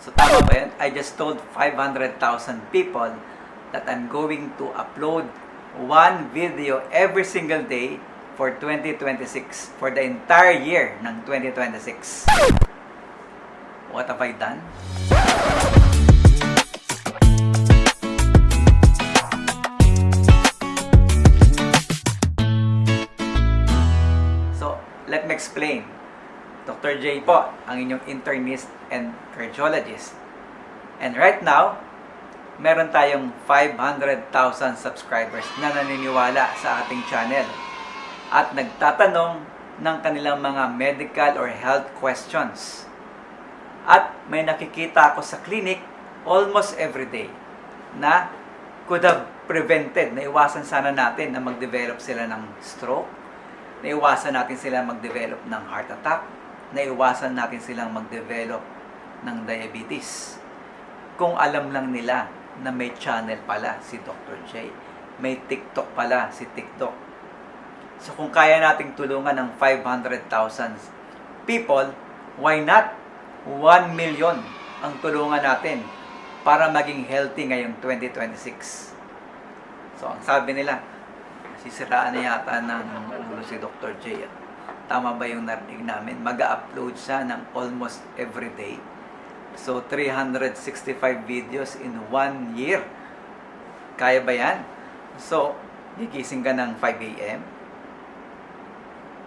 So tama ba yun? I just told 500,000 people that I'm going to upload one video every single day for 2026, for the entire year ng 2026. What have I done? So, let me explain. Dr. J po, ang inyong internist and cardiologist. And right now, meron tayong 500,000 subscribers na naniniwala sa ating channel at nagtatanong ng kanilang mga medical or health questions. At may nakikita ako sa clinic almost every day na could have prevented, naiwasan sana natin na mag-develop sila ng stroke, naiwasan natin sila mag-develop ng heart attack, naiwasan natin silang mag-develop ng diabetes. Kung alam lang nila na may channel pala si Dr. J, may TikTok pala si TikTok. So kung kaya nating tulungan ng 500,000 people, why not 1 million ang tulungan natin para maging healthy ngayong 2026? So ang sabi nila, sisiraan na yata ng ulo si Dr. J. Tama ba yung narinig namin? Mag-upload siya ng almost every day. So, 365 videos in 1 year. Kaya ba yan? So, gigising ka ng 5 a.m.,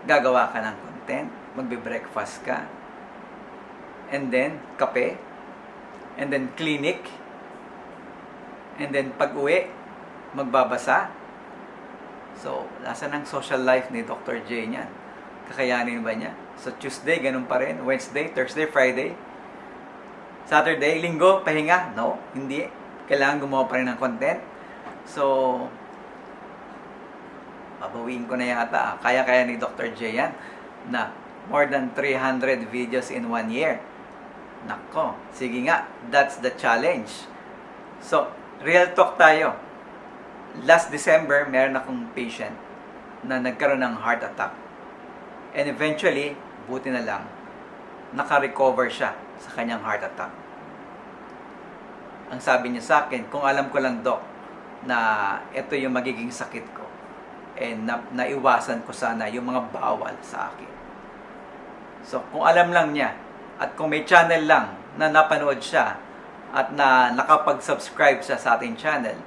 gagawa ka ng content, magbe-breakfast ka, and then, kape, and then, clinic, and then, pag-uwi, magbabasa. So, nasa ng social life ni Dr. J niyan? Kakayanin ba niya? So, Tuesday, ganun pa rin. Wednesday, Thursday, Friday. Saturday, Linggo, pahinga? No, hindi. Kailangan gumawa pa rin ng content. So, babawiin ko na yata. Kaya-kaya ni Dr. J yan na more than 300 videos in 1 year. Nako, sige nga, that's the challenge. So, real talk tayo. Last December, meron akong patient na nagkaroon ng heart attack. And eventually, buti na lang, naka-recover siya sa kanyang heart attack. Ang sabi niya sa akin, kung alam ko lang, Doc, na ito yung magiging sakit ko, and naiwasan ko sana yung mga bawal sa akin. So, kung alam lang niya, at kung may channel lang na napanood siya, at na nakapag-subscribe siya sa ating channel,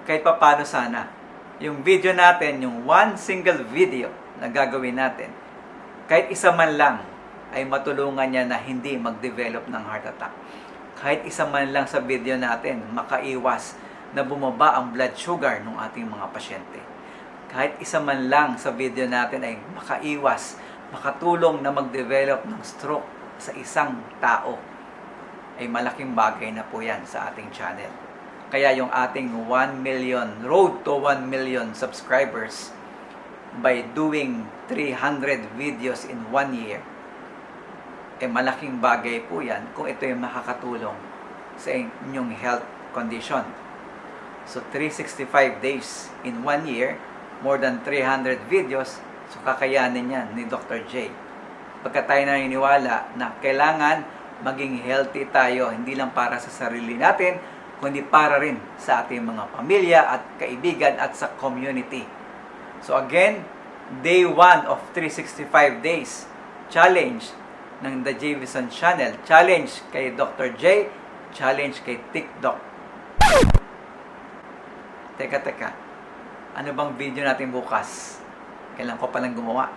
kahit pa paano sana, yung video natin, yung one single video na gagawin natin, kahit isa man lang ay matulungan niya na hindi mag-develop ng heart attack. Kahit isa man lang sa video natin, makaiwas na bumaba ang blood sugar ng ating mga pasyente. Kahit isa man lang sa video natin ay makaiwas, makatulong na mag-develop ng stroke sa isang tao, ay malaking bagay na po yan sa ating channel. Kaya yung ating 1 million, road to 1 million subscribers, by doing 300 videos in 1 year, malaking bagay po yan kung ito yung makakatulong sa inyong health condition. So, 365 days in 1 year, more than 300 videos, so kakayanin yan ni Dr. J. Pagka tayo naniniwala na kailangan maging healthy tayo, hindi lang para sa sarili natin, kundi para rin sa ating mga pamilya at kaibigan at sa community. So again, day 1 of 365 days challenge ng The Javison Channel. Challenge kay Dr. J, challenge kay TikTok. Teka. Ano bang video natin bukas? Kailan ko palang gumawa?